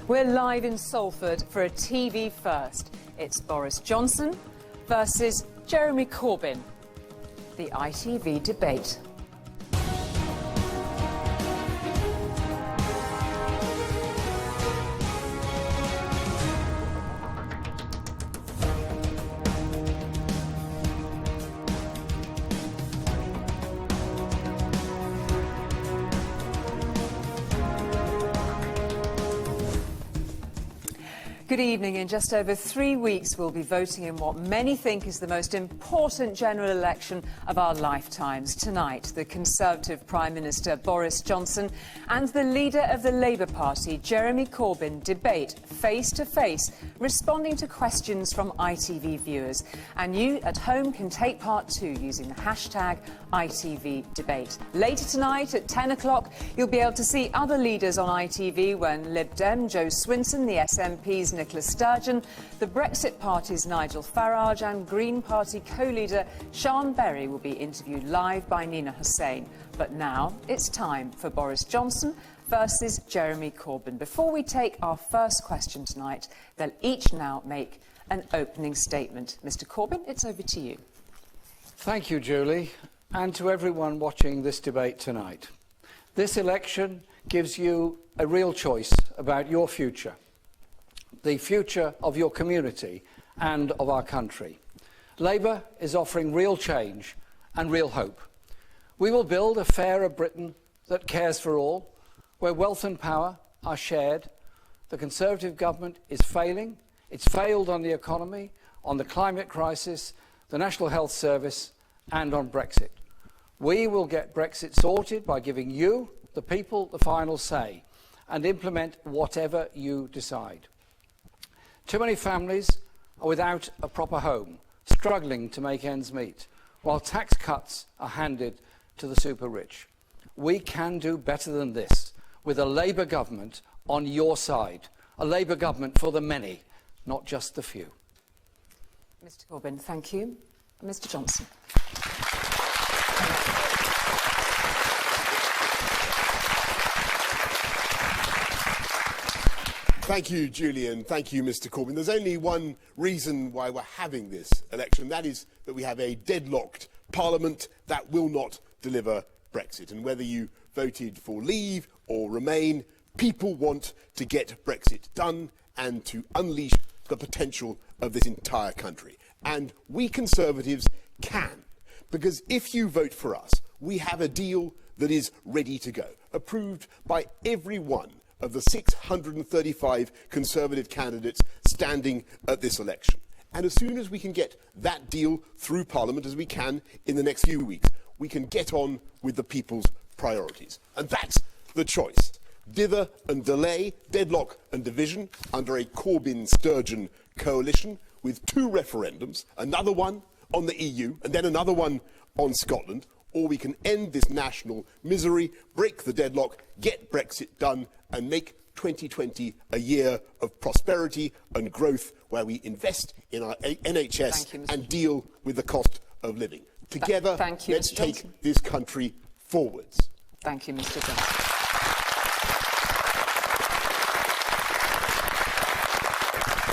We're live in Salford for a TV first. It's Boris Johnson versus Jeremy Corbyn. The ITV debate. Good evening. In just over 3 weeks, we'll be voting in what many think is the most important general election of our lifetimes. Tonight, the Conservative Prime Minister Boris Johnson and the leader of the Labour Party, Jeremy Corbyn, debate face-to-face, responding to questions from ITV viewers. And you at home can take part too using the hashtag ITVDebate. Later tonight at 10 o'clock, you'll be able to see other leaders on ITV when Lib Dem Joe Swinson, the SNP's Nicola Sturgeon, the Brexit Party's Nigel Farage and Green Party co-leader Sian Berry will be interviewed live by Nina Hussain. But now it's time for Boris Johnson versus Jeremy Corbyn. Before we take our first question tonight, they'll each now make an opening statement. Mr. Corbyn, it's over to you. Thank you, Julie, and to everyone watching this debate tonight. This election gives you a real choice about your future, the future of your community and of our country. Labour is offering real change and real hope. We will build a fairer Britain that cares for all, where wealth and power are shared. The Conservative government is failing. It's failed on the economy, on the climate crisis, the National Health Service and on Brexit. We will get Brexit sorted by giving you, the people, the final say and implement whatever you decide. Too many families are without a proper home, struggling to make ends meet, while tax cuts are handed to the super rich. We can do better than this with a Labour government on your side, a Labour government for the many, not just the few. Mr. Corbyn, thank you. Mr. Johnson. Thank you, Julian. Thank you, Mr. Corbyn. There's only one reason why we're having this election. That is that we have a deadlocked Parliament that will not deliver Brexit. And whether you voted for Leave or Remain, people want to get Brexit done and to unleash the potential of this entire country. And we Conservatives can. Because if you vote for us, we have a deal that is ready to go, approved by every one of the 635 Conservative candidates standing at this election. And as soon as we can get that deal through Parliament, as we can in the next few weeks, we can get on with the people's priorities. And that's the choice. Dither and delay, deadlock and division under a Corbyn-Sturgeon coalition with 2 referendums, another one on the EU and then another one on Scotland, or we can end this national misery, break the deadlock, get Brexit done and make 2020 a year of prosperity and growth where we invest in our NHS and deal with the cost of living. Together, let's take this country forwards. Thank you, Mr. Johnson.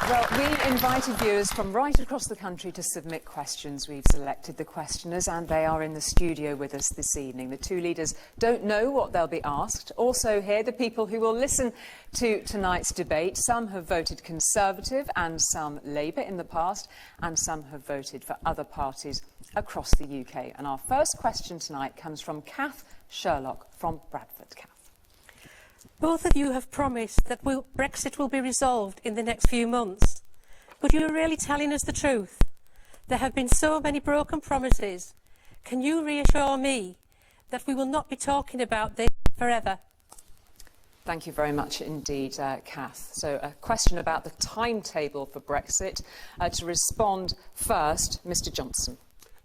Well, we invited viewers from right across the country to submit questions. We've selected the questioners and they are in the studio with us this evening. The 2 leaders don't know what they'll be asked. Also here, the people who will listen to tonight's debate. Some have voted Conservative and some Labour in the past, and some have voted for other parties across the UK. And our first question tonight comes from Kath Sherlock from Bradford. Kath. Both of you have promised that Brexit will be resolved in the next few months. But you are really telling us the truth. There have been so many broken promises. Can you reassure me that we will not be talking about this forever? Thank you very much indeed, Kath. So a question about the timetable for Brexit. To respond first, Mr. Johnson.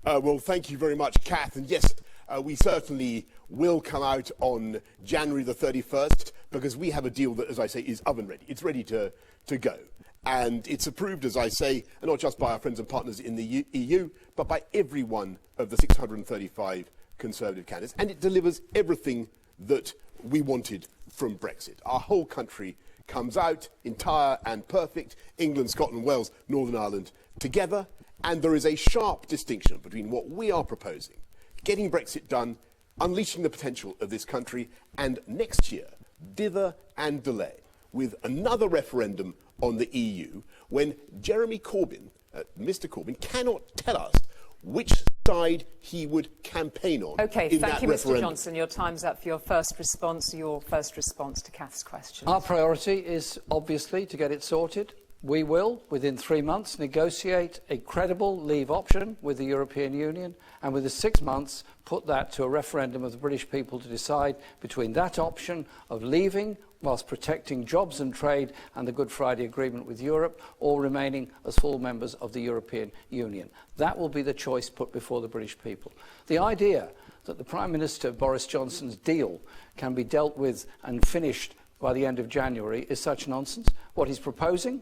Well, thank you very much, Kath. And yes, we certainly will come out on January the 31st because we have a deal that, as I say, is oven ready. It's ready to go. And it's approved, as I say, not just by our friends and partners in the EU, but by every one of the 635 Conservative candidates. And it delivers everything that we wanted from Brexit. Our whole country comes out entire and perfect, England, Scotland, Wales, Northern Ireland together, and there is a sharp distinction between what we are proposing, getting Brexit done, unleashing the potential of this country, and next year, dither and delay with another referendum on the EU when Jeremy Corbyn, Mr Corbyn, cannot tell us which side he would campaign on OK, in thank that you, referendum. Mr Johnson. Your time's up for your first response to Kath's question. Our priority is obviously to get it sorted. We will, within 3 months, negotiate a credible leave option with the European Union, and within 6 months put that to a referendum of the British people to decide between that option of leaving whilst protecting jobs and trade and the Good Friday Agreement with Europe, or remaining as full members of the European Union. That will be the choice put before the British people. The idea that the Prime Minister Boris Johnson's deal can be dealt with and finished by the end of January is such nonsense. What he's proposing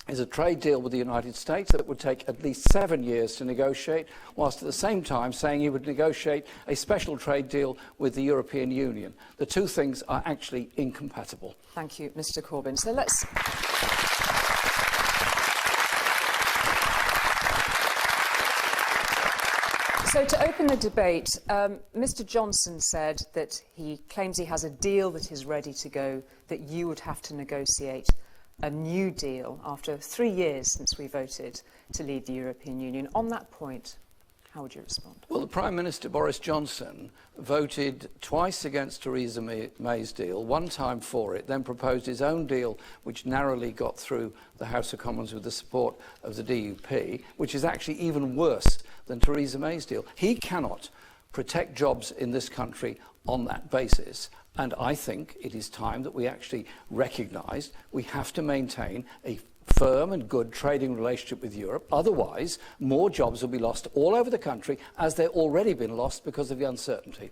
is a trade deal with the United States that would take at least 7 years to negotiate, whilst at the same time saying he would negotiate a special trade deal with the European Union. The two things are actually incompatible. Thank you, Mr Corbyn. So let's... So to open the debate, Mr Johnson said that he claims he has a deal that is ready to go, that you would have to negotiate a new deal after 3 years since we voted to leave the European Union. On that point, how would you respond? Well, the Prime Minister, Boris Johnson, voted twice against Theresa May's deal, one time for it, then proposed his own deal, which narrowly got through the House of Commons with the support of the DUP, which is actually even worse than Theresa May's deal. He cannot protect jobs in this country on that basis. And I think it is time that we actually recognise we have to maintain a firm and good trading relationship with Europe. Otherwise, more jobs will be lost all over the country, as they've already been lost because of the uncertainty.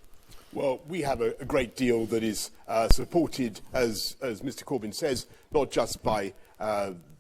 Well, we have a great deal that is supported, as Mr Corbyn says, not just by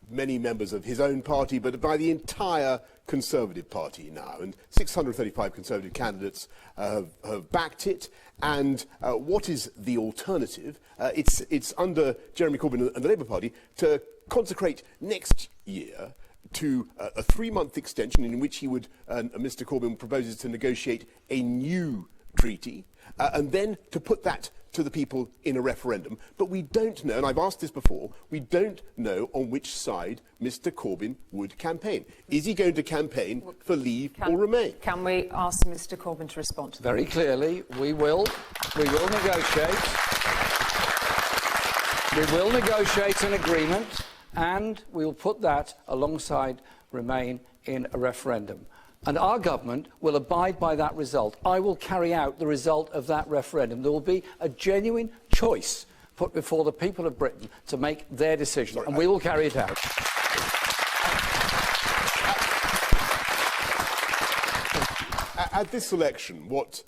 many members of his own party, but by the entire Conservative Party now. And 635 Conservative candidates have backed it. And what is the alternative? It's under Jeremy Corbyn and the Labour Party to consecrate next year to a 3-month extension in which he would, Mr Corbyn proposes to negotiate a new treaty, and then to put that to the people in a referendum. But we don't know, and I've asked this before, we don't know on which side Mr Corbyn would campaign. Is he going to campaign for leave or remain? Can we ask Mr Corbyn to respond to that? Very clearly, we will negotiate. We will negotiate an agreement, and we will put that alongside remain in a referendum. And our government will abide by that result. I will carry out the result of that referendum. There will be a genuine choice put before the people of Britain to make their decision, and we will carry it out. At this election, what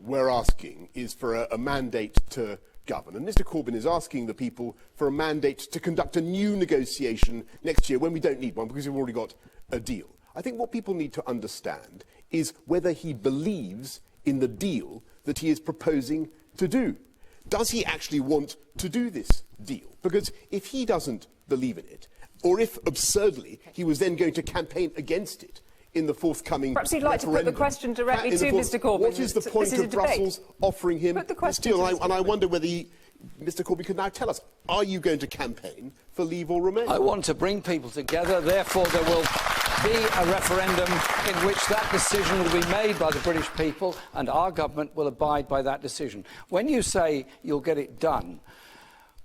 we're asking is for a mandate to govern. And Mr Corbyn is asking the people for a mandate to conduct a new negotiation next year when we don't need one because we've already got a deal. I think what people need to understand is whether he believes in the deal that he is proposing to do. Does he actually want to do this deal? Because if he doesn't believe in it, or if, absurdly, he was then going to campaign against it in the forthcoming Perhaps you'd like to put the question directly to Mr Corbyn. What is the point of Brussels offering him this deal? And I wonder whether Mr Corbyn could now tell us, are you going to campaign for leave or remain? I want to bring people together, therefore there will be a referendum in which that decision will be made by the British people, and our government will abide by that decision. When you say you'll get it done,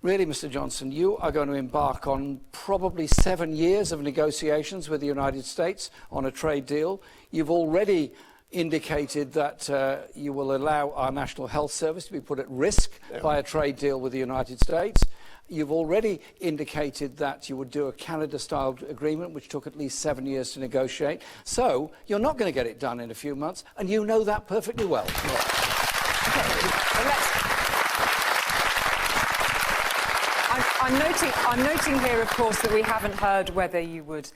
really, Mr Johnson, you are going to embark on probably 7 years of negotiations with the United States on a trade deal. You've already indicated that you will allow our National Health Service to be put at risk by a trade deal with the United States. You've already indicated that you would do a Canada-style agreement, which took at least 7 years to negotiate. So you're not going to get it done in a few months, and you know that perfectly well. I'm noting here, of course, that we haven't heard whether you would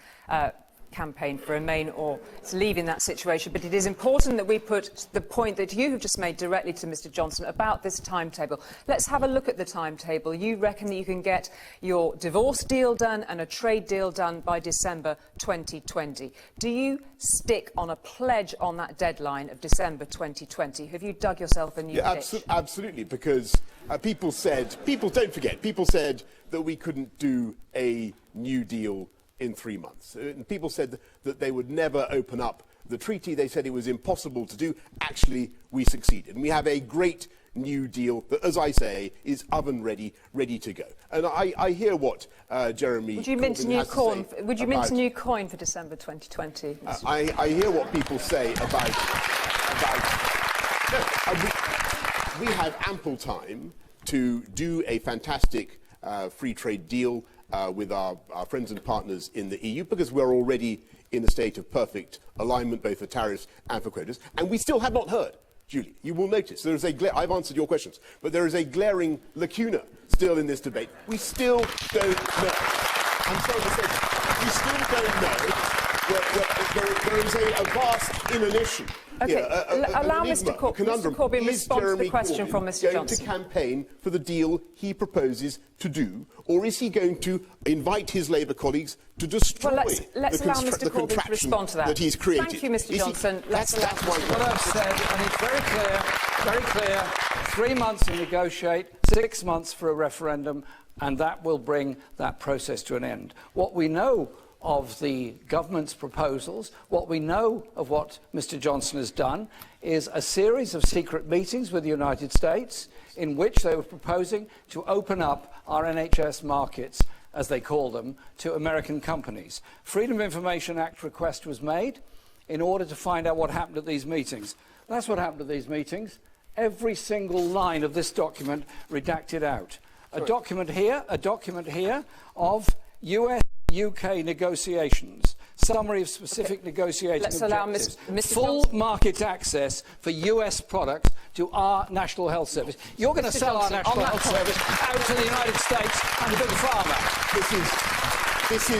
campaign for Remain or to leave in that situation. But it is important that we put the point that you have just made directly to Mr Johnson about this timetable. Let's have a look at the timetable. You reckon that you can get your divorce deal done and a trade deal done by December 2020. Do you stick on a pledge on that deadline of December 2020? Have you dug yourself a new ditch? Absolutely, because people don't forget, people said that we couldn't do a new deal in 3 months. And people said that they would never open up the treaty. They said it was impossible to do. Actually, we succeeded. And we have a great new deal that, as I say, is oven ready, ready to go. And I hear what Jeremy Would you mint Corbyn new has to coin? say Would you mint about- a new coin for December 2020? I hear what people say about we have ample time to do a fantastic free trade deal with our friends and partners in the EU, because we're already in a state of perfect alignment, both for tariffs and for quotas. And we still have not heard, Julie, you will notice, there is I've answered your questions, but there is a glaring lacuna still in this debate. We still don't know. I'm sorry to say, we still don't know. There is a vast inanition. Okay, allow an enigma, Mr. Mr. Corbyn Is respond to the Jeremy question Corbyn from Mr. going Johnson. to campaign for the deal he proposes to do, or is he going to invite his Labour colleagues to destroy let's allow Mr. the Corbyn to contraption respond to that. he's created? Thank you, Mr. Johnson. That's one What I've said, and it's very clear, 3 months to negotiate, 6 months for a referendum, and that will bring that process to an end. What we know of the government's proposals, what we know of what Mr Johnson has done, is a series of secret meetings with the United States in which they were proposing to open up our NHS markets, as they call them, to American companies. Freedom of Information Act request was made in order to find out what happened at these meetings. That's what happened at these meetings. Every single line of this document redacted out. A document here of US-UK negotiations, summary of specific negotiating Let's allow objectives, Mr. full Johnson. market access for US products to our National Health Service. You're going to Mr. sell Johnson, our National on that Health point. Service out to the United States and Big Pharma. This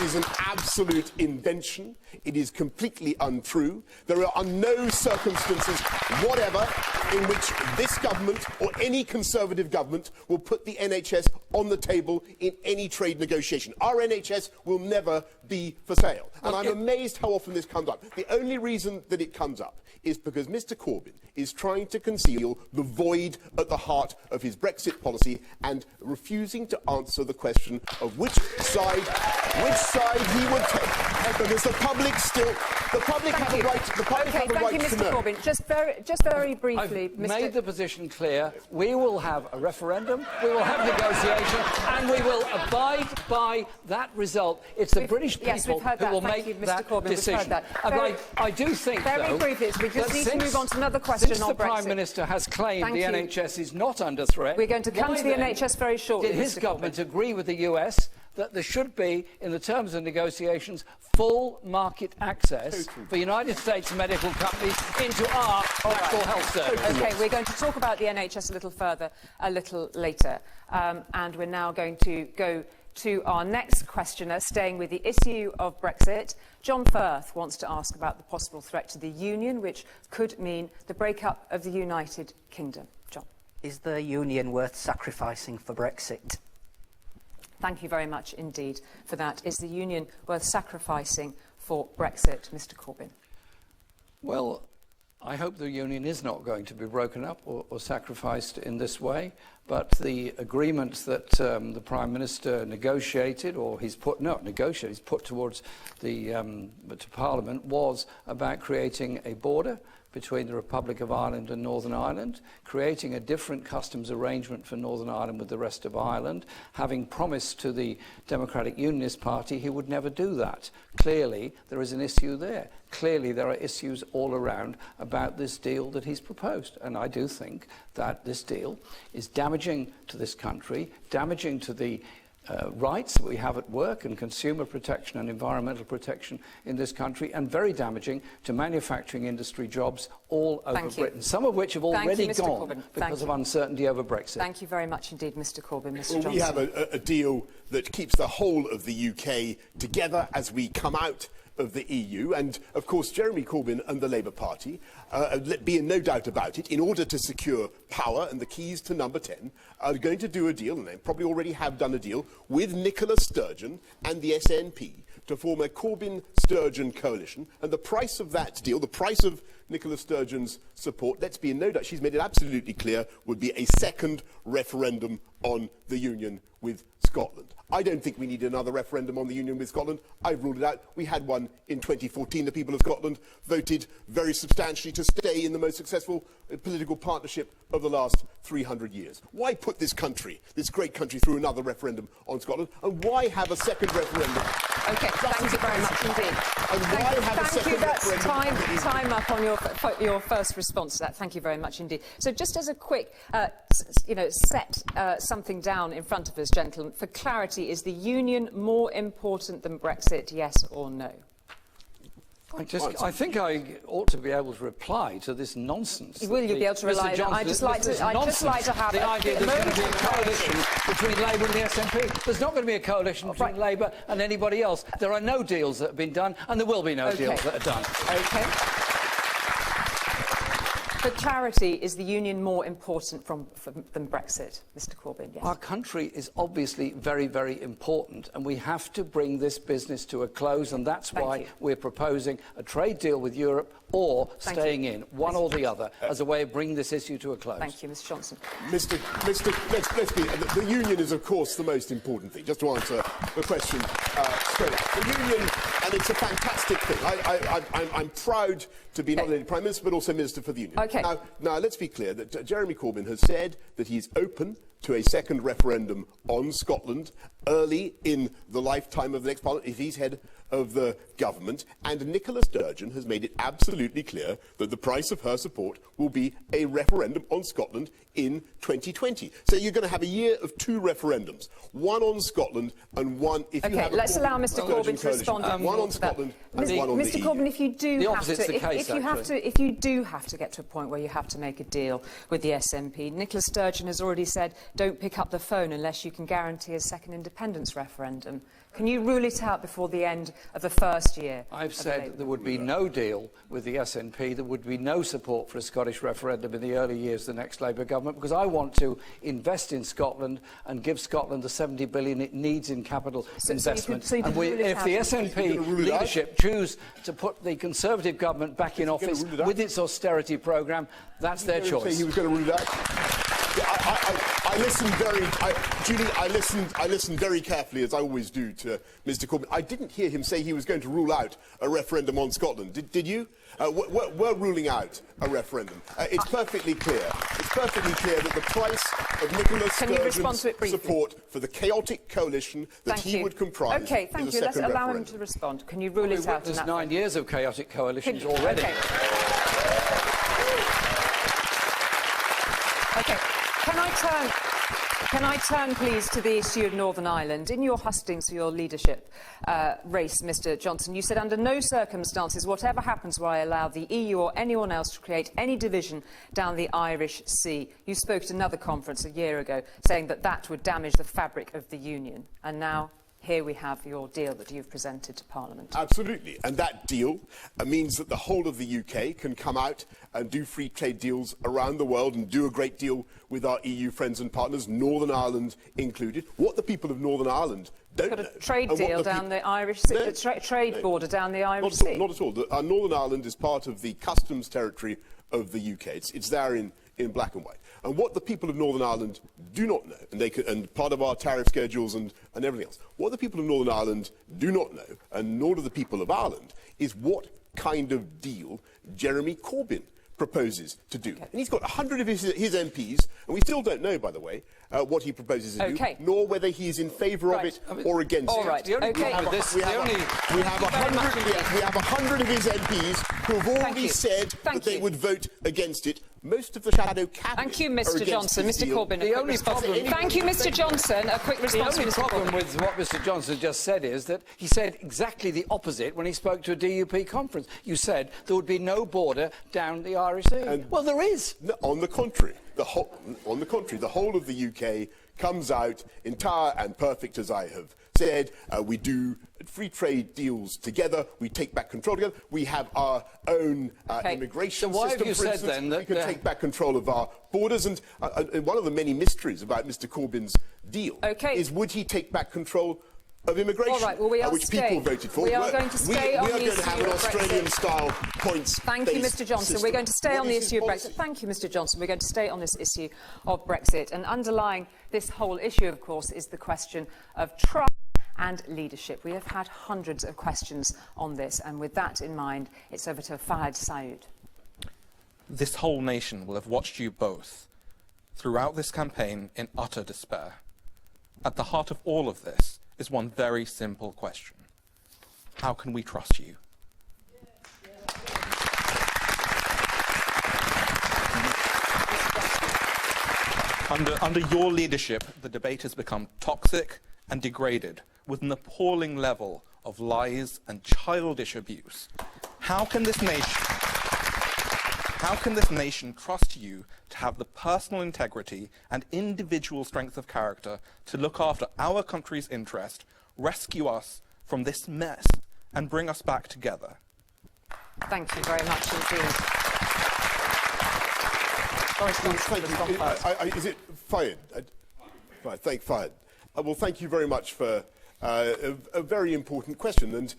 is an absolute invention. It is completely untrue. There are no circumstances whatever in which this government or any Conservative government will put the NHS on the table in any trade negotiation. Our NHS will never be for sale. And I'm amazed how often this comes up. The only reason that it comes up is because Mr Corbyn is trying to conceal the void at the heart of his Brexit policy and refusing to answer the question of which side he would take. Because the public have a right to Thank you, Mr. know. Corbyn. Just very briefly, I've made the position clear. We will have a referendum, we will have negotiation, and we will abide by that result. It's the British people who will make that decision. I do think, very briefly, we just need to move on to another question since on the Brexit. Prime Minister has claimed Thank the you. NHS is not under threat, We're going to come why to the then NHS very shortly, did his Mr. government Corbyn. agree with the US that there should be, in the terms of negotiations, full market access for United States medical companies into our National Health Service? Okay, we're going to talk about the NHS a little further a little later. And we're now going to go to our next questioner, staying with the issue of Brexit. John Firth wants to ask about the possible threat to the Union, which could mean the breakup of the United Kingdom. John. Is the Union worth sacrificing for Brexit? Thank you very much indeed for that. Is the Union worth sacrificing for Brexit, Mr Corbyn? Well, I hope the Union is not going to be broken up or sacrificed in this way, but the agreement that the Prime Minister negotiated, or he's put towards to Parliament, was about creating a border between the Republic of Ireland and Northern Ireland, creating a different customs arrangement for Northern Ireland with the rest of Ireland, having promised to the Democratic Unionist Party he would never do that. Clearly, there is an issue there. Clearly, there are issues all around about this deal that he's proposed. And I do think that this deal is damaging to this country, damaging to the rights that we have at work and consumer protection and environmental protection in this country, and very damaging to manufacturing industry jobs all over Britain, some of which have already gone because of uncertainty over Brexit. Thank you very much indeed, Mr Corbyn. Mr Well, Johnson. we have a deal that keeps the whole of the UK together as we come out of the EU, and of course Jeremy Corbyn and the Labour Party, be in no doubt about it, in order to secure power and the keys to number 10, are going to do a deal, and they probably already have done a deal, with Nicola Sturgeon and the SNP to form a Corbyn-Sturgeon coalition, and the price of that deal, the price of Nicola Sturgeon's support, let's be in no doubt, she's made it absolutely clear, would be a second referendum on the union with Scotland. I don't think we need another referendum on the union with Scotland. I've ruled it out. We had one in 2014. The people of Scotland voted very substantially to stay in the most successful political partnership of the last 300 years. Why put this country, this great country, through another referendum on Scotland? And why have a second referendum? OK, thank you very much indeed. And why have a second referendum? That's time up on your first response to that. Thank you very much indeed. So just as a quick, set something down in front of us, gentlemen, for clarity, is the union more important than Brexit, yes or no? I think I ought to be able to reply to this nonsense. Will you be able to rely on that? I'd just like to have the idea there's going to be a coalition between Labour and the SNP. There's not going to be a coalition between Labour and anybody else. There are no deals that have been done, and there will be no deals that are done. OK. For clarity, is the union more important than Brexit, Mr Corbyn? Yes. Our country is obviously very, very important, and we have to bring this business to a close, and that's why we're proposing a trade deal with Europe or staying in, one or the other, as a way of bringing this issue to a close. Thank you, Mr Johnson. Let's be, the union is, of course, the most important thing. Just to answer the question straight up. The union, and it's a fantastic thing. I'm proud to be not only Prime Minister, but also Minister for the Union. Okay. Now, let's be clear that Jeremy Corbyn has said that he's open to a second referendum on Scotland early in the lifetime of the next Parliament, if he's head of the government. And Nicola Sturgeon has made it absolutely clear that the price of her support will be a referendum on Scotland in 2020. So you're going to have a year of two referendums, one on Scotland and one if you have a let's allow Mr Corbyn to respond. One on Scotland and one on the Mr Corbyn, EU. if you do if you do have to get to a point where you have to make a deal with the SNP, Nicola Sturgeon has already said, don't pick up the phone unless you can guarantee a second independence referendum. Can you rule it out before the end of the first year? I've said there would be no deal with the SNP. There would be no support for a Scottish referendum in the early years of the next Labour government, because I want to invest in Scotland and give Scotland the $70 billion it needs in capital investment. If the SNP leadership choose to put the Conservative government back in office with its austerity programme, that's their choice. He was going to rule it out. I listened Julie, I listened very carefully, as I always do, to Mr Corbyn. I didn't hear him say he was going to rule out a referendum on Scotland. Did you? We're ruling out a referendum. It's perfectly clear. It's perfectly clear that the price of Nicola Sturgeon's support for the chaotic coalition that he would comprise is a second referendum. Let's allow him to respond. Can you rule it out? There's 9 years of chaotic coalitions already. Okay. Can I turn, please, to the issue of Northern Ireland? In your hustings for your leadership race, Mr Johnson, you said, under no circumstances, whatever happens, will I allow the EU or anyone else to create any division down the Irish Sea. You spoke at another conference a year ago, saying that that would damage the fabric of the Union. And now, here we have your deal that you've presented to Parliament. Absolutely. And that deal means that the whole of the UK can come out and do free trade deals around the world and do a great deal with our EU friends and partners, Northern Ireland included. What the people of Northern Ireland don't know... Got a trade deal down the Irish Sea, trade border down the Irish Sea. Not at all. Northern Ireland is part of the customs territory of the UK. It's there in black and white. And what the people of Northern Ireland do not know, and part of our tariff schedules and everything else, what the people of Northern Ireland do not know, and nor do the people of Ireland, is what kind of deal Jeremy Corbyn proposes to do. And he's got 100 of his MPs, and we still don't know, by the way, what he proposes to do, nor whether he is in favour of it or against it. All right. We have 100 of his MPs who have already said that they would vote against it Most of the shadow cabinet. Thank you, are Mr. against Johnson. this Mr. deal. Corbyn, a quick response. Thank you, Mr. Johnson. A quick response. The only Mr. problem Corbyn. with what Mr. Johnson just said is that he said exactly the opposite when he spoke to a DUP conference. You said there would be no border down the Irish Sea. Well, there is. No, on the contrary, the whole of the UK comes out entire and perfect, as I have said. We do free trade deals together. We take back control together. We have our own immigration So why system. have you for said instance. then that we can take back control of our borders? And one of the many mysteries about Mr. Corbyn's deal is would he take back control of immigration, all right, well, we are which people voted for? We are going to stay on the issue We are going to have an Australian-style points. Thank you, Mr. Johnson. System. We're going to stay on the issue of Brexit. Thank you, Mr. Johnson. We're going to stay on this issue of Brexit. And underlying this whole issue, of course, is the question of trust and leadership. We have had hundreds of questions on this, and with that in mind, it's over to Fahad Saoud. This whole nation will have watched you both throughout this campaign in utter despair. At the heart of all of this is one very simple question. How can we trust you? Under your leadership, the debate has become toxic and degraded with an appalling level of lies and childish abuse. How can this nation trust you to have the personal integrity and individual strength of character to look after our country's interest, rescue us from this mess, and bring us back together? Thank you very much indeed. Boris Johnson, Thank you. Is it Fahad? Right, thank Fahad. Well, thank you very much for a very important question. And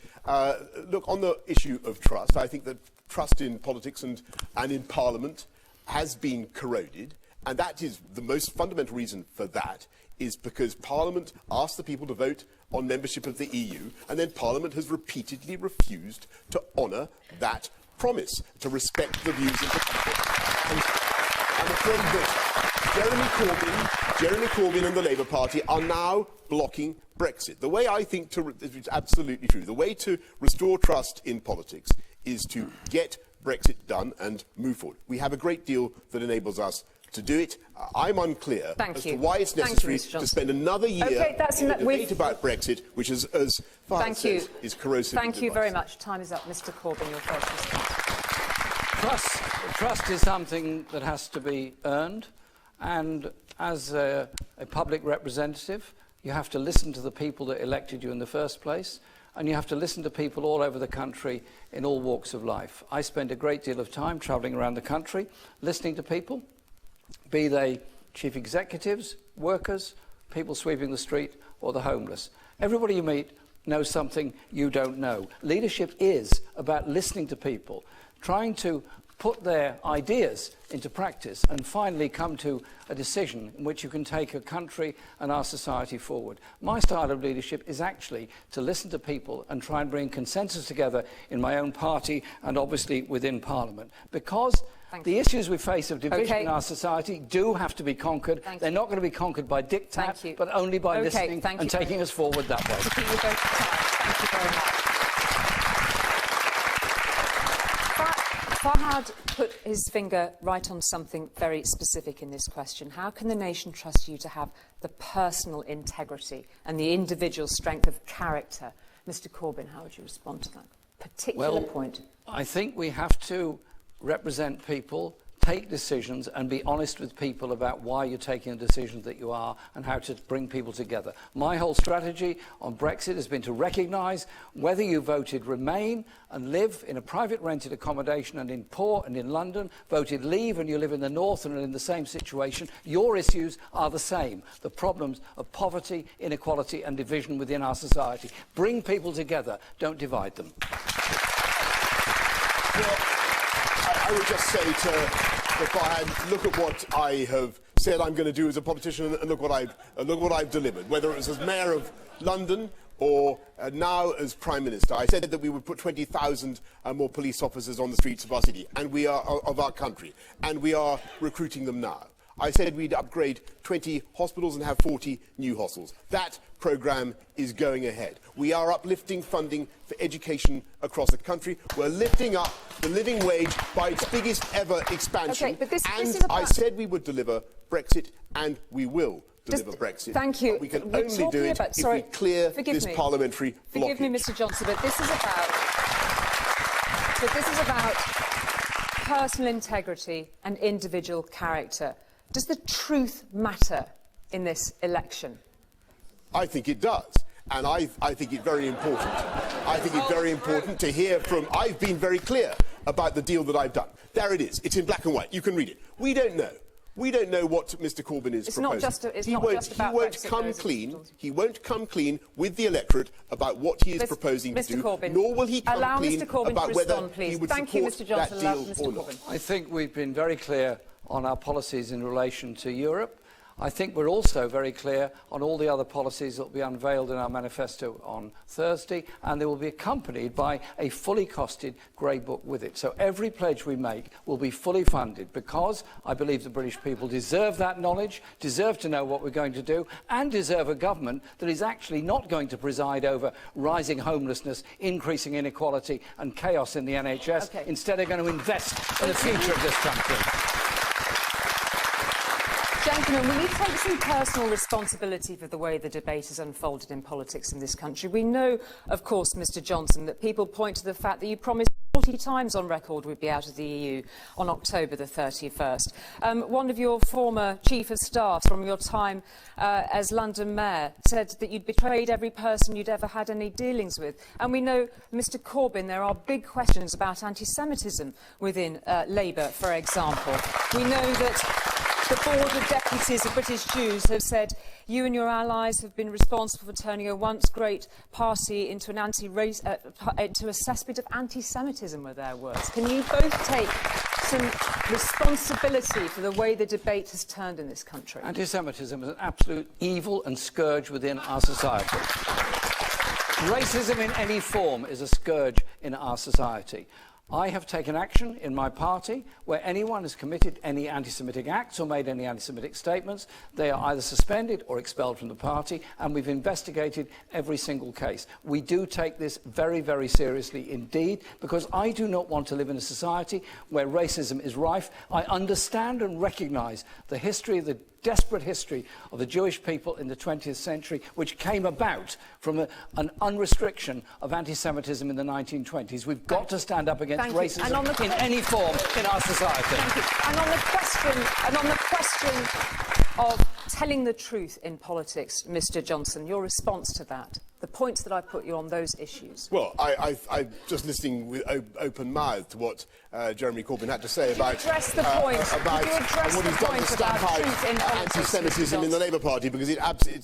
look, on the issue of trust, I think that trust in politics and in Parliament has been corroded. And that is the most fundamental reason for that is because Parliament asked the people to vote on membership of the EU, and then Parliament has repeatedly refused to honour that promise, to respect the views of the people. I'm afraid that Jeremy Corbyn and the Labour Party are now blocking Brexit. The way I think it's absolutely true. The way to restore trust in politics is to get Brexit done and move forward. We have a great deal that enables us to do it. I'm unclear as to why it's necessary to spend another year in a debate about Brexit, which is, as Fahad says, is corrosive. Thank you very much. Time is up. Mr. Corbyn, your first response. Trust is something that has to be earned, and as a public representative, you have to listen to the people that elected you in the first place, and you have to listen to people all over the country in all walks of life. I spend a great deal of time travelling around the country, listening to people, be they chief executives, workers, people sweeping the street, or the homeless. Everybody you meet knows something you don't know. Leadership is about listening to people, trying to put their ideas into practice and finally come to a decision in which you can take a country and our society forward. My style of leadership is actually to listen to people and try and bring consensus together in my own party and obviously within Parliament. Because the issues we face of division in our society do have to be conquered. They're not going to be conquered by diktat, but only by listening and taking us forward that way. Thank you very much. Fahad put his finger right on something very specific in this question. How can the nation trust you to have the personal integrity and the individual strength of character? Mr. Corbyn, how would you respond to that particular point? I think we have to represent people, take decisions and be honest with people about why you're taking the decisions that you are and how to bring people together. My whole strategy on Brexit has been to recognise whether you voted Remain and live in a private rented accommodation and in poor and in London, voted Leave and you live in the north and are in the same situation, your issues are the same. The problems of poverty, inequality and division within our society. Bring people together, don't divide them. I would just say to Fahad, look at what I have said I'm going to do as a politician, and look what I've delivered. Whether it was as Mayor of London or now as Prime Minister, I said that we would put 20,000 more police officers on the streets of our city, and we are of our country, and we are recruiting them now. I said we'd upgrade 20 hospitals and have 40 new hospitals. That programme is going ahead. We are uplifting funding for education across the country. We're lifting up the living wage by its biggest ever expansion. Okay, but this and is about... I said we would deliver Brexit, and we will deliver Brexit. Thank you. But we can We're only do it about, if we clear this parliamentary blockage. Forgive me, Mr Johnson, but this is about personal integrity and individual character. Does the truth matter in this election? I think it does. And I think it's very important. I think it's very important to hear from... I've been very clear about the deal that I've done. There it is. It's in black and white. You can read it. We don't know. We don't know what Mr Corbyn is proposing. He won't come clean with the electorate about what he is proposing to do, Corbyn, nor will he come clean about whether please. he would Thank support you, Mr Johnson. that deal Mr. or Corbyn. not. I think we've been very clear on our policies in relation to Europe. I think we're also very clear on all the other policies that will be unveiled in our manifesto on Thursday, and they will be accompanied by a fully costed grey book with it. So every pledge we make will be fully funded, because I believe the British people deserve that knowledge, deserve to know what we're going to do, and deserve a government that is actually not going to preside over rising homelessness, increasing inequality and chaos in the NHS. Okay. Instead, they're going to invest in the future of this country. Gentlemen, will you take some personal responsibility for the way the debate has unfolded in politics in this country? We know, of course, Mr Johnson, that people point to the fact that you promised 40 times on record we'd be out of the EU on October the 31st. One of your former chief of staff from your time as London Mayor said that you'd betrayed every person you'd ever had any dealings with. And we know, Mr Corbyn, there are big questions about anti-Semitism within Labour, for example. We know that the Board of Deputies of British Jews have said you and your allies have been responsible for turning a once great party into an into a cesspit of anti-Semitism, were their words. Can you both take some responsibility for the way the debate has turned in this country? Anti-Semitism is an absolute evil and scourge within our society. Racism in any form is a scourge in our society. I have taken action in my party where anyone has committed any anti-Semitic acts or made any anti-Semitic statements. They are either suspended or expelled from the party, and we've investigated every single case. We do take this very, very seriously indeed, because I do not want to live in a society where racism is rife. I understand and recognise the history, the desperate history of the Jewish people in the 20th century, which came about from an unrestriction of anti-Semitism in the 1920s. We've got to stand up against racism in any form in our society. Thank you. And on the question of telling the truth in politics, Mr Johnson, your response to that, the points that I put you on those issues. Well, I'm just listening with open mouth to what Jeremy Corbyn had to say about address the point. About what he's done to stamp out anti-Semitism in the Labour Party, because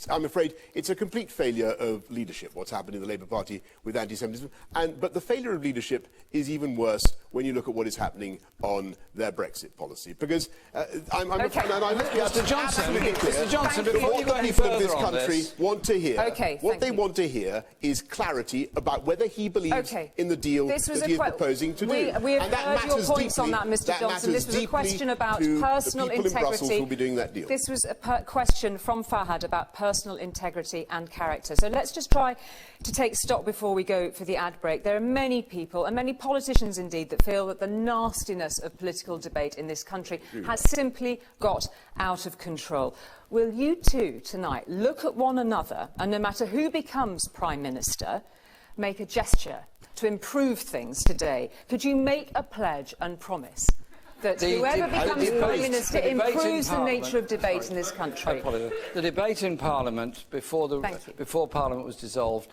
I'm afraid it's a complete failure of leadership, what's happened in the Labour Party with anti-Semitism. But the failure of leadership is even worse when you look at what is happening on their Brexit policy. Because Mr Johnson, before what you the go any people of further this on country this, want to hear, what they want to hear is clarity about whether he believes in the deal that he is proposing to do. We have heard your points on that, Mr Johnson. This was a question about personal integrity. In Brussels will be doing that deal. This was a question from Fahad about personal integrity and character. So let's just try to take stock before we go for the ad break. There are many people, and many politicians indeed, that feel that the nastiness of political debate in this country has simply got out of control. Will you two tonight look at one another, and no matter who becomes Prime Minister, make a gesture to improve things today? Could you make a pledge and promise that whoever becomes Prime Minister improves the nature of debate in this country? The debate in Parliament before Parliament was dissolved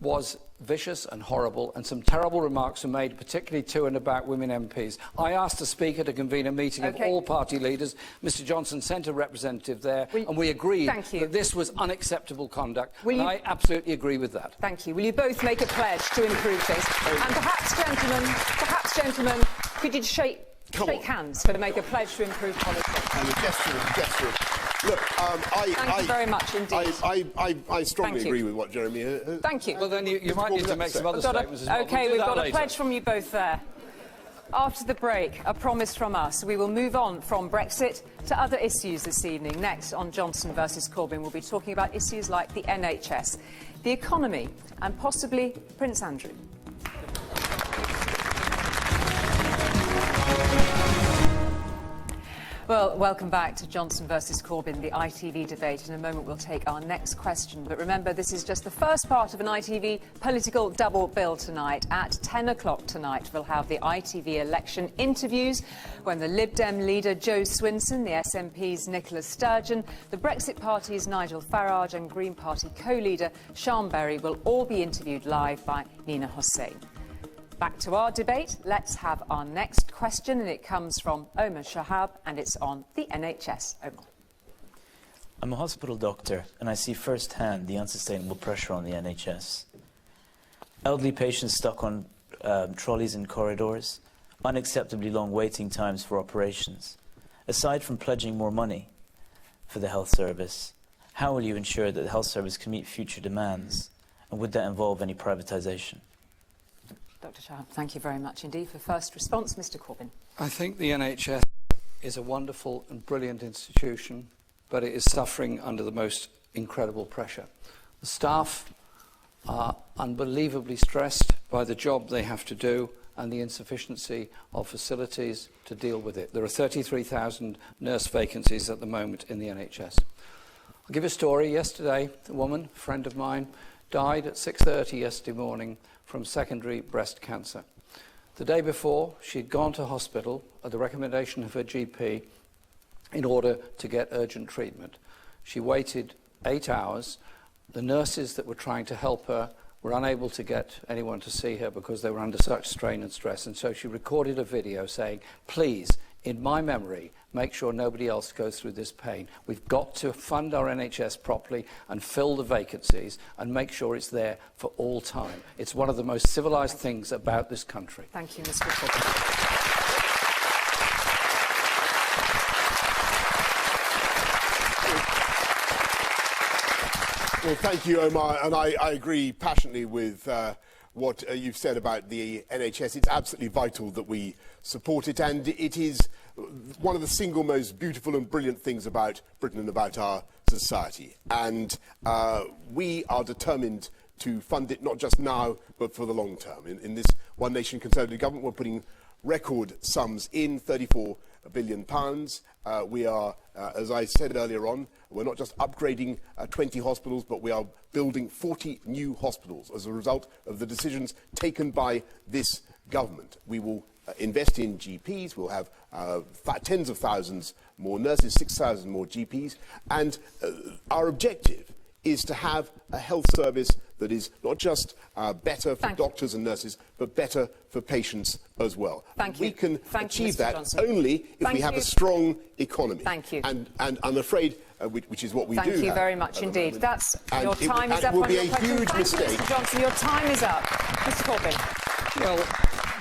was vicious and horrible, and some terrible remarks were made, particularly to and about women MPs. I asked the Speaker to convene a meeting of all party leaders. Mr Johnson sent a representative there, and we agreed that this was unacceptable conduct. And I absolutely agree with that. Thank you. Will you both make a pledge to improve things? And perhaps, gentlemen, could you shake hands to make a pledge to improve politics? Look, thank you very much indeed. I strongly agree with what Jeremy Thank you. Well, then you might need to make some other statements as well. OK, we've got a pledge from you both there. After the break, a promise from us. We will move on from Brexit to other issues this evening. Next, on Johnson versus Corbyn, we'll be talking about issues like the NHS, the economy, and possibly Prince Andrew. Well, welcome back to Johnson versus Corbyn, the ITV debate. In a moment, we'll take our next question. But remember, this is just the first part of an ITV political double bill tonight. At 10 o'clock tonight, we'll have the ITV election interviews when the Lib Dem leader Joe Swinson, the SNP's Nicola Sturgeon, the Brexit Party's Nigel Farage and Green Party co-leader Sean Berry will all be interviewed live by Nina Hossain. Back to our debate. Let's have our next question, and it comes from Omar Shahab, and it's on the NHS. Omar. I'm a hospital doctor, and I see firsthand the unsustainable pressure on the NHS. Elderly patients stuck on trolleys in corridors, unacceptably long waiting times for operations. Aside from pledging more money for the health service, how will you ensure that the health service can meet future demands, and would that involve any privatisation? Dr Shahab, thank you very much indeed for first response. Mr Corbyn. I think the NHS is a wonderful and brilliant institution, but it is suffering under the most incredible pressure. The staff are unbelievably stressed by the job they have to do and the insufficiency of facilities to deal with it. There are 33,000 nurse vacancies at the moment in the NHS. I'll give you a story. Yesterday, a woman, a friend of mine, died at 6:30 yesterday morning from secondary breast cancer. The day before, she'd gone to hospital at the recommendation of her GP in order to get urgent treatment. She waited 8 hours. The nurses that were trying to help her were unable to get anyone to see her because they were under such strain and stress, and so she recorded a video saying, please, in my memory, make sure nobody else goes through this pain. We've got to fund our NHS properly and fill the vacancies and make sure it's there for all time. It's one of the most civilised things about this country. Thank you, Mr Corbyn. Well, thank you, Omar, and I agree passionately with what you've said about the NHS. It's absolutely vital that we support it, and it is one of the single most beautiful and brilliant things about Britain and about our society. And we are determined to fund it not just now, but for the long term. In this One Nation Conservative government, we're putting record sums in, £34 billion. We are, as I said earlier on, we're not just upgrading 20 hospitals, but we are building 40 new hospitals as a result of the decisions taken by this government. We will invest in GPs. We'll have tens of thousands more nurses, 6,000 more GPs. And our objective is to have a health service that is not just better for doctors and nurses, but better for patients as well. We can achieve that only if we have a strong economy. Thank you. And I'm afraid, which is what we do. Thank you very much indeed. That's your time is up. It will be a huge mistake. Mr Johnson, your time is up. Mr Corbyn. Well,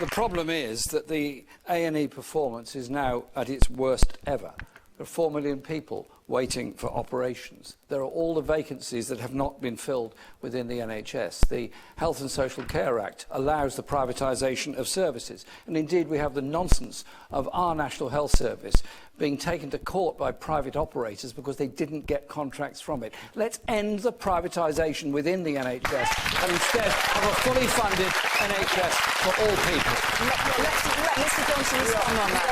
the problem is that the A&E performance is now at its worst ever. There are 4 million people waiting for operations. There are all the vacancies that have not been filled within the NHS. The Health and Social Care Act allows the privatisation of services. And indeed, we have the nonsense of our National Health Service being taken to court by private operators because they didn't get contracts from it. Let's end the privatisation within the NHS and instead have a fully funded NHS for all people. Let Mr Johnson respond on that.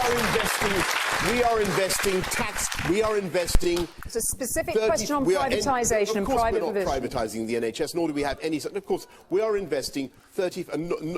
We are investing tax. We are investing. It's a specific question on privatisation and private provision. Of course, we're not privatising the NHS, nor do we have any. Of course, we are investing 30.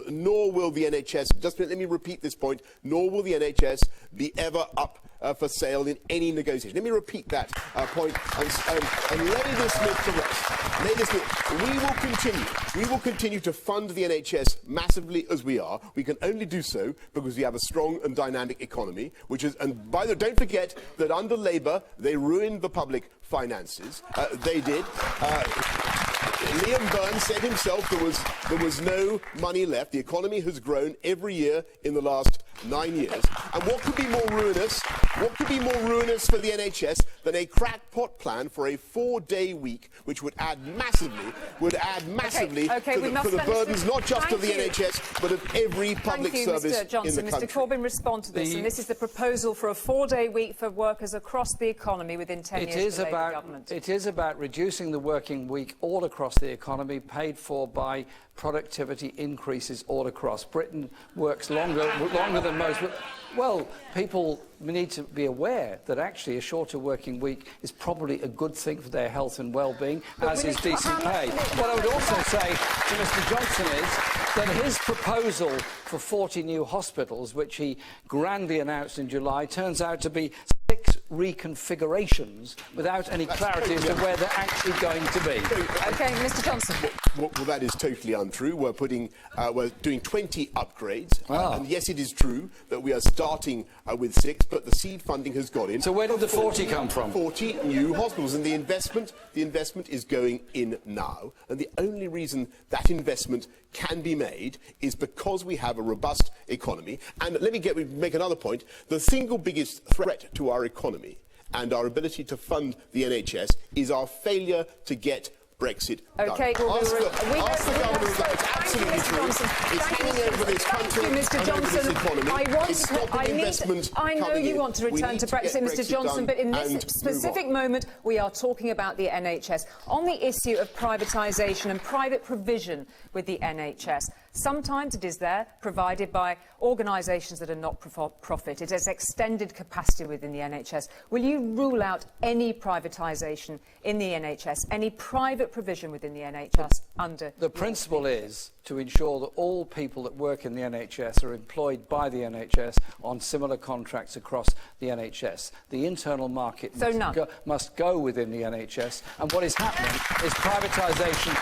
Nor will the NHS. Just let me repeat this point. Nor will the NHS be ever up for sale in any negotiation. Let me repeat that point and lay this myth to rest. Lay this myth. We will continue to fund the NHS massively as we are. We can only do so because we have a strong and dynamic economy, which is, and by the way, don't forget that under Labour they ruined the public finances. They did. Liam Byrne said himself there was no money left. The economy has grown every year in the last 9 years. And what could be more ruinous? What could be more ruinous for the NHS than a crackpot plan for a 4-day week, which would add massively to the burdens not just of the NHS, but of every public service Mr. Johnson. in the country. Mr. Corbyn, respond to this. And this is the proposal for a 4-day week for workers across the economy within 10 years of the Labour government. It is about reducing the working week all across the economy, paid for by productivity increases all across. Britain works longer than most. Well, people need to be aware that actually a shorter working week is probably a good thing for their health and well-being, as is decent pay. What I would also say to Mr. Johnson is that his proposal for 40 new hospitals, which he grandly announced in July, turns out to be 6 reconfigurations without any clarity as to where they're actually going to be. OK, Mr. Johnson. Well, that is totally untrue. We're doing 20 upgrades, and yes, it is true that we are starting with 6, but the seed funding has got in. So where did the 40 come from? 40 new hospitals, and the investment is going in now. And the only reason that investment can be made is because we have a robust economy. And let me make another point. The single biggest threat to our economy and our ability to fund the NHS is our failure to get Brexit done. OK, Ask the governor of that. It's absolutely true. It's hanging over this country and over this economy. It's stopping investment I know coming you in. want to return to Brexit, Mr. Johnson, but in this specific moment, we are talking about the NHS. On the issue of privatisation and private provision with the NHS, sometimes it is there, provided by organisations that are not for profit. It has extended capacity within the NHS. Will you rule out any privatisation in the NHS, any private provision within the NHS under... The principle is to ensure that all people that work in the NHS are employed by the NHS on similar contracts across the NHS. The internal market must go within the NHS, and what is happening is privatisation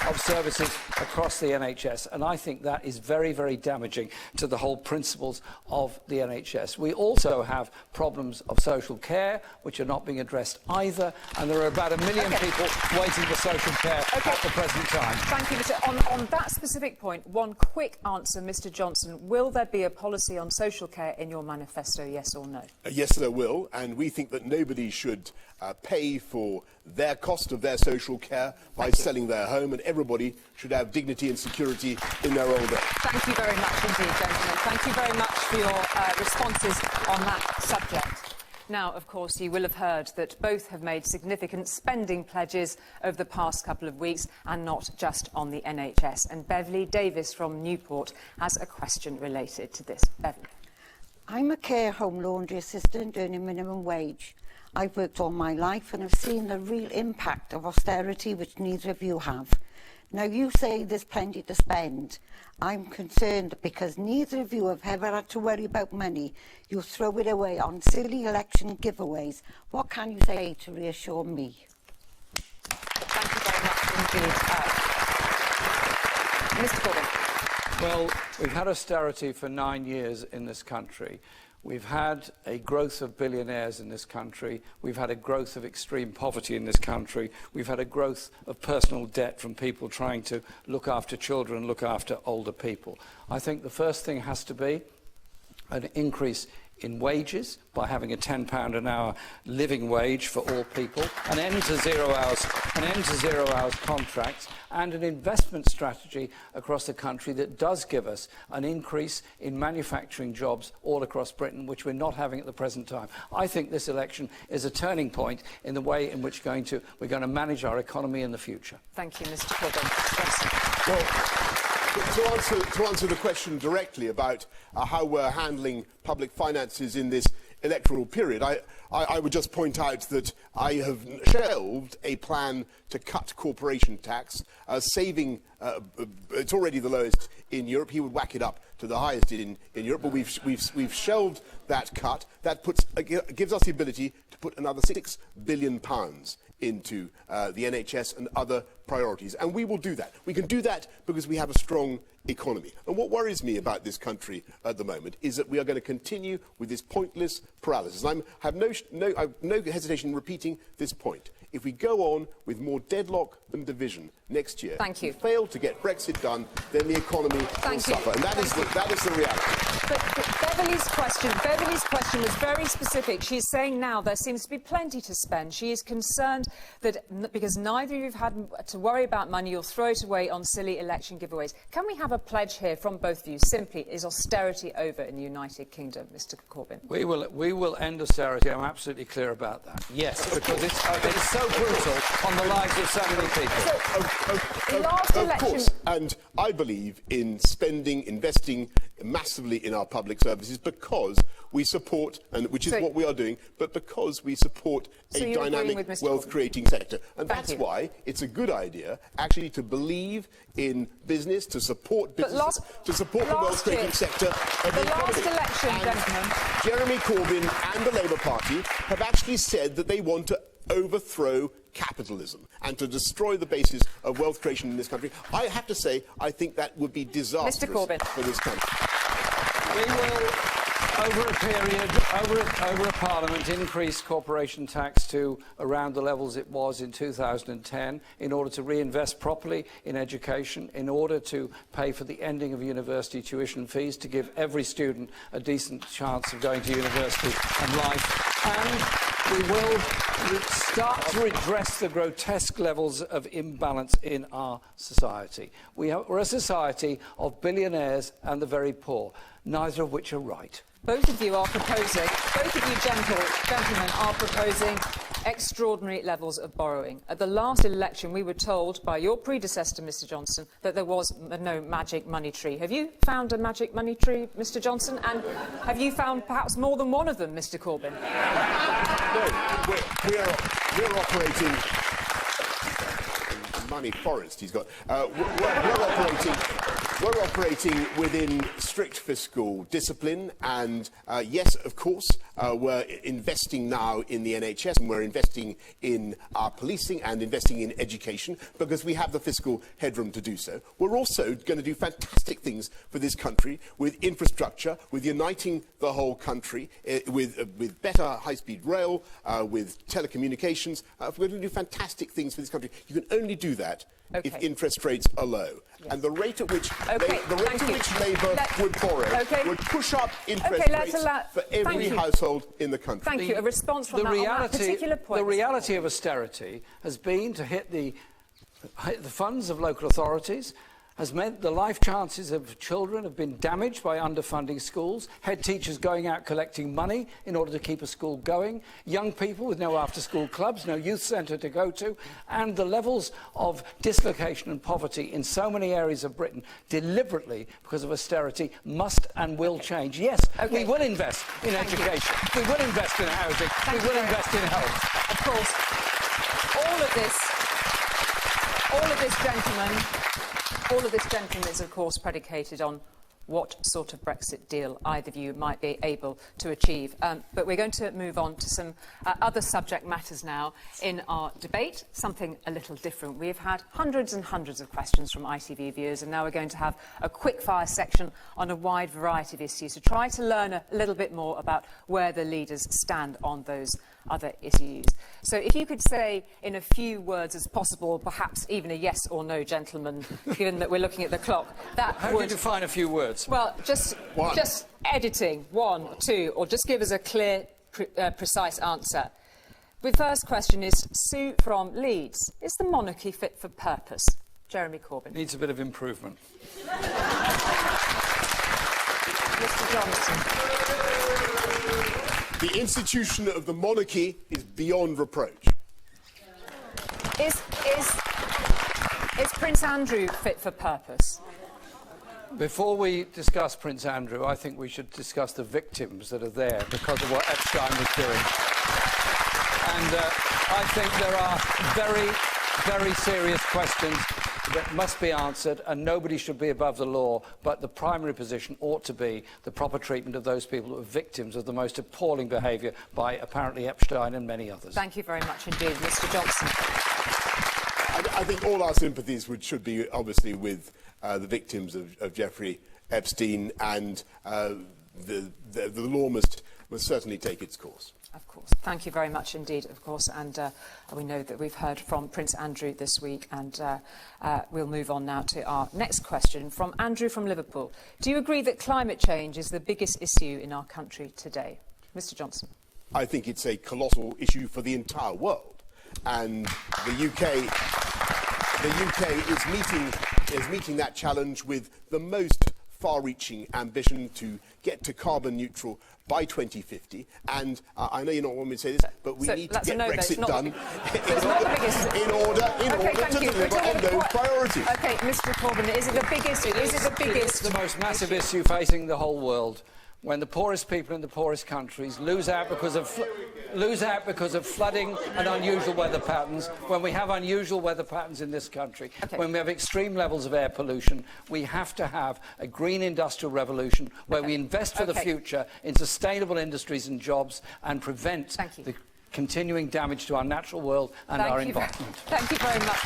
of services across the NHS, and I think that is very, very damaging to the whole principles of the NHS. We also have problems of social care, which are not being addressed either, and there are about 1 million people waiting for social care at the present time. Thank you, Mr. On that specific point, one quick answer, Mr. Johnson. Will there be a policy on social care in your manifesto, yes or no? Yes, there will, and we think that nobody should pay for their cost of their social care by selling their home, and everybody should have dignity and security in their old age. Thank you very much indeed, gentlemen. Thank you very much for your responses on that subject. Now, of course, you will have heard that both have made significant spending pledges over the past couple of weeks, and not just on the NHS. And Beverly Davis from Newport has a question related to this. Beverly. I'm a care home laundry assistant earning minimum wage. I've worked all my life and have seen the real impact of austerity, which neither of you have. Now, you say there's plenty to spend. I'm concerned because neither of you have ever had to worry about money. You throw it away on silly election giveaways. What can you say to reassure me? Thank you very much indeed. Mr. Corbyn. Well, we've had austerity for 9 years in this country. We've had a growth of billionaires in this country. We've had a growth of extreme poverty in this country. We've had a growth of personal debt from people trying to look after children, look after older people. I think the first thing has to be an increase in wages by having a £10 an hour living wage for all people, an end to zero hours contracts, and an investment strategy across the country that does give us an increase in manufacturing jobs all across Britain, which we're not having at the present time. I think this election is a turning point in the way in which we're going to manage our economy in the future. Thank you, Mr. Corbyn. Well, to answer the question directly about how we're handling public finances in this electoral period, I would just point out that I have shelved a plan to cut corporation tax, saving, it's already the lowest in Europe. He would whack it up to the highest in Europe, but we've shelved that cut. That gives us the ability to put another £6 billion into the NHS and other priorities. And we will do that. We can do that because we have a strong economy. And what worries me about this country at the moment is that we are going to continue with this pointless paralysis. And I have no hesitation in repeating this point. if we go on with more deadlock and division next year, Thank you. if we fail to get Brexit done, then the economy will suffer. And that is the reality. But Beverly's question was very specific. She's saying now there seems to be plenty to spend. She is concerned that because neither of you have had to worry about money, you'll throw it away on silly election giveaways. Can we have a pledge here from both of you? Simply, is austerity over in the United Kingdom, Mr. Corbyn? We will end austerity. I'm absolutely clear about that. Yes, because it's so brutal on the lives of so many people. Of course, and I believe in investing massively in our public services because we support, and which is what we are doing, but because we support a dynamic wealth-creating sector. And that's why it's a good idea, actually, to believe in business, to support business, to support the wealth-creating sector of the economy. Election, gentlemen. Jeremy Corbyn and the Labour Party have actually said that they want to overthrow capitalism and to destroy the basis of wealth creation in this country. I have to say, I think that would be disastrous for this country. We will, over a period, over a parliament, increase corporation tax to around the levels it was in 2010 in order to reinvest properly in education, in order to pay for the ending of university tuition fees, to give every student a decent chance of going to university and life. And we will start to redress the grotesque levels of imbalance in our society. We're a society of billionaires and the very poor, neither of which are right. Both of you are proposing, both of you gentlemen are proposing extraordinary levels of borrowing. At the last election, we were told by your predecessor, Mr Johnson, that there was no magic money tree. Have you found a magic money tree, Mr Johnson? And have you found perhaps more than one of them, Mr Corbyn? No, we're operating... money forest he's got. We're operating within strict fiscal discipline, and yes, of course, we're investing now in the NHS, and we're investing in our policing and investing in education because we have the fiscal headroom to do so. We're also going to do fantastic things for this country with infrastructure, with uniting the whole country, with better high-speed rail, with telecommunications. We're going to do fantastic things for this country. You can only do that if interest rates are low. Yes. And the rate at which Labour would borrow would push up interest rates for every household in the country. Thank you. A response from on that particular point. The reality of austerity has been to hit the funds of local authorities, has meant the life chances of children have been damaged by underfunding schools, head teachers going out collecting money in order to keep a school going, young people with no after-school clubs, no youth centre to go to, and the levels of dislocation and poverty in so many areas of Britain, deliberately, because of austerity, must and will change. Yes, we will invest in education, we will invest in housing, we will invest in health. Of course, all of this, gentlemen, is, of course, predicated on what sort of Brexit deal either of you might be able to achieve. But we're going to move on to some other subject matters now in our debate, something a little different. We've had hundreds and hundreds of questions from ITV viewers, and now we're going to have a quick-fire section on a wide variety of issues to try to learn a little bit more about where the leaders stand on those other issues. So if you could say in a few words as possible, perhaps even a yes or no, gentlemen, given that we're looking at the clock, that How do you define a few words? Well, just editing, 1, 2, or just give us a clear, precise answer. The first question is Sue from Leeds. Is the monarchy fit for purpose? Jeremy Corbyn. Needs a bit of improvement. Mr Johnson. The institution of the monarchy is beyond reproach. Is Prince Andrew fit for purpose? Before we discuss Prince Andrew, I think we should discuss the victims that are there because of what Epstein was doing. And I think there are very, very serious questions that must be answered, and nobody should be above the law, but the primary position ought to be the proper treatment of those people who are victims of the most appalling behaviour by apparently Epstein and many others. Thank you very much indeed, Mr Johnson. I think all our sympathies should be obviously with the victims of Jeffrey Epstein, and the law must certainly take its course. Of course. Thank you very much indeed, of course. And we know that we've heard from Prince Andrew this week. And we'll move on now to our next question from Andrew from Liverpool. Do you agree that climate change is the biggest issue in our country today? Mr Johnson. I think it's a colossal issue for the entire world. And the UK is meeting that challenge with the most far-reaching ambition to get to carbon neutral by 2050. And I know you're not wanting me to say this, but we need to get Brexit done in order to deliver on those priorities. OK, Mr Corbyn, is it the biggest? It's the most massive issue facing the whole world. When the poorest people in the poorest countries lose out because of flooding and unusual weather patterns, when we have unusual weather patterns in this country, when we have extreme levels of air pollution, we have to have a green industrial revolution where we invest for the future in sustainable industries and jobs and prevent the continuing damage to our natural world and our environment. Thank you very much.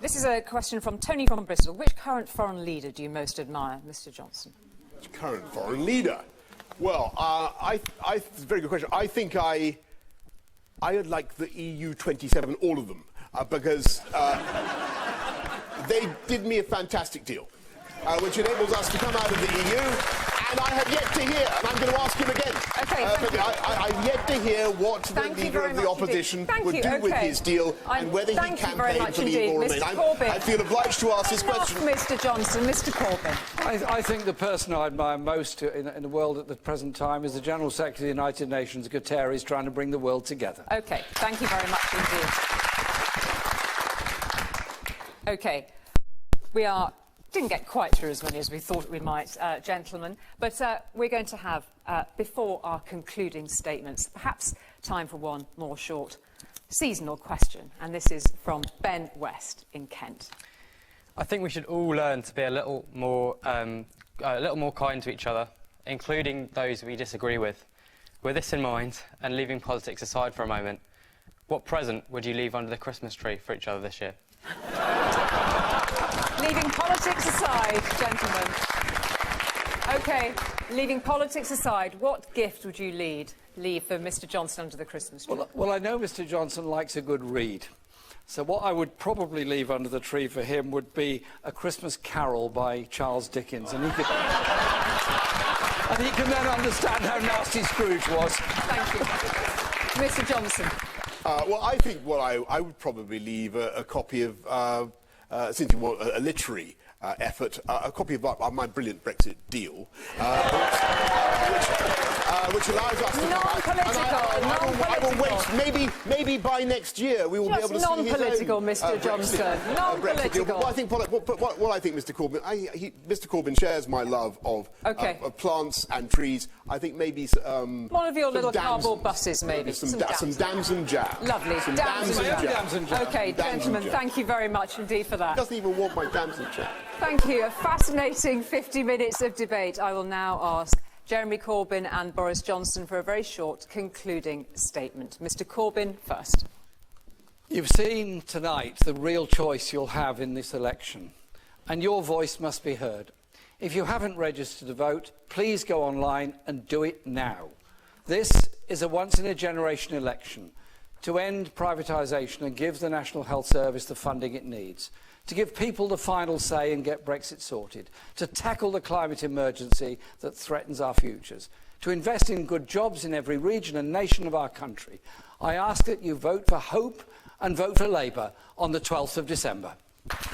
This is a question from Tony from Bristol. Which current foreign leader do you most admire, Mr Johnson? Which current foreign leader? Well, it's a very good question. I think I would like the EU 27, all of them, because they did me a fantastic deal, which enables us to come out of the EU. And I have yet to hear, and I'm going to ask him again. I've yet to hear what the leader of the opposition would do with his deal and whether he campaigned for leave or remain. I feel obliged to ask this question. Mr Johnson, Mr Corbyn. I think the person I admire most in the world at the present time is the General Secretary of the United Nations, Guterres, trying to bring the world together. OK, thank you very much indeed. OK, didn't get quite through as many as we thought we might, gentlemen, but we're going to have, before our concluding statements, perhaps time for one more short seasonal question, and this is from Ben West in Kent. I think we should all learn to be a little more kind to each other, including those we disagree with. With this in mind, and leaving politics aside for a moment, what present would you leave under the Christmas tree for each other this year? Leaving politics aside, gentlemen. OK, leaving politics aside, what gift would you leave for Mr Johnson under the Christmas tree? Well, I know Mr Johnson likes a good read. So what I would probably leave under the tree for him would be A Christmas Carol by Charles Dickens. And he can then understand how nasty Scrooge was. Thank you. Mr Johnson. Well, I think I would probably leave a copy of... since you want a literary effort, a copy of my brilliant Brexit deal, which allows us to... I will wait. Maybe by next year we will be able to see his own... non-political, Mr Johnson. Non-political. Well, I think, what I think, Mr Corbyn... Mr Corbyn shares my love of plants and trees. I think maybe... one of your little cardboard buses, maybe. Some dams and jam. Lovely. Dams and jam. OK, gentlemen, thank you very much indeed for that. He doesn't even want my dams and jam. Thank you. A fascinating 50 minutes of debate. I will now ask Jeremy Corbyn and Boris Johnson for a very short concluding statement. Mr Corbyn first. You've seen tonight the real choice you'll have in this election, and your voice must be heard. If you haven't registered to vote, please go online and do it now. This is a once-in-a-generation election to end privatisation and give the National Health Service the funding it needs, to give people the final say and get Brexit sorted, to tackle the climate emergency that threatens our futures, to invest in good jobs in every region and nation of our country. I ask that you vote for hope and vote for Labour on the 12th of December. Mr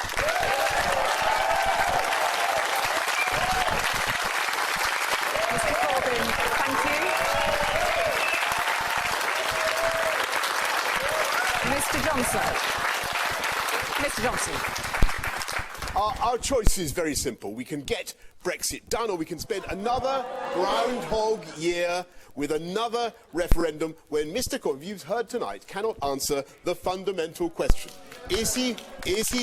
Corbyn, thank you. Mr Johnson. Mr Johnson. Our choice is very simple. We can get Brexit done, or we can spend another groundhog year with another referendum when Mr Corbyn, you've heard tonight, cannot answer the fundamental question. Is he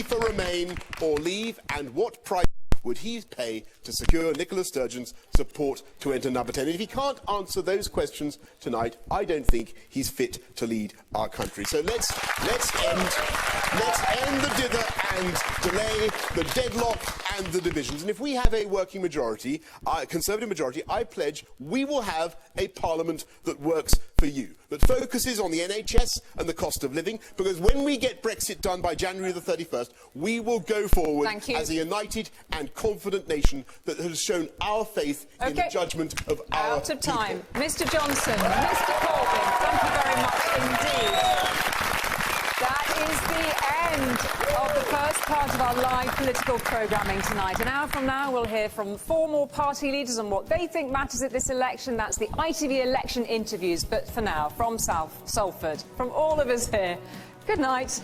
for Remain or Leave, and what price would he pay to secure Nicola Sturgeon's support to enter number 10? And if he can't answer those questions tonight, I don't think he's fit to lead our country. So let's end the dither and delay, the deadlock and the divisions. And if we have a working majority, a Conservative majority, I pledge we will have a parliament that works for you, that focuses on the NHS and the cost of living, because when we get Brexit done by January the 31st, we will go forward as a united and confident nation that has shown our faith in the judgment of our Out of time. people. Mr Johnson, Mr Corbyn, thank you very much indeed. That is the end of the first part of our live political programming tonight. An hour from now, we'll hear from 4 more party leaders on what they think matters at this election. That's the ITV election interviews. But for now, from Salford, from all of us here, good night.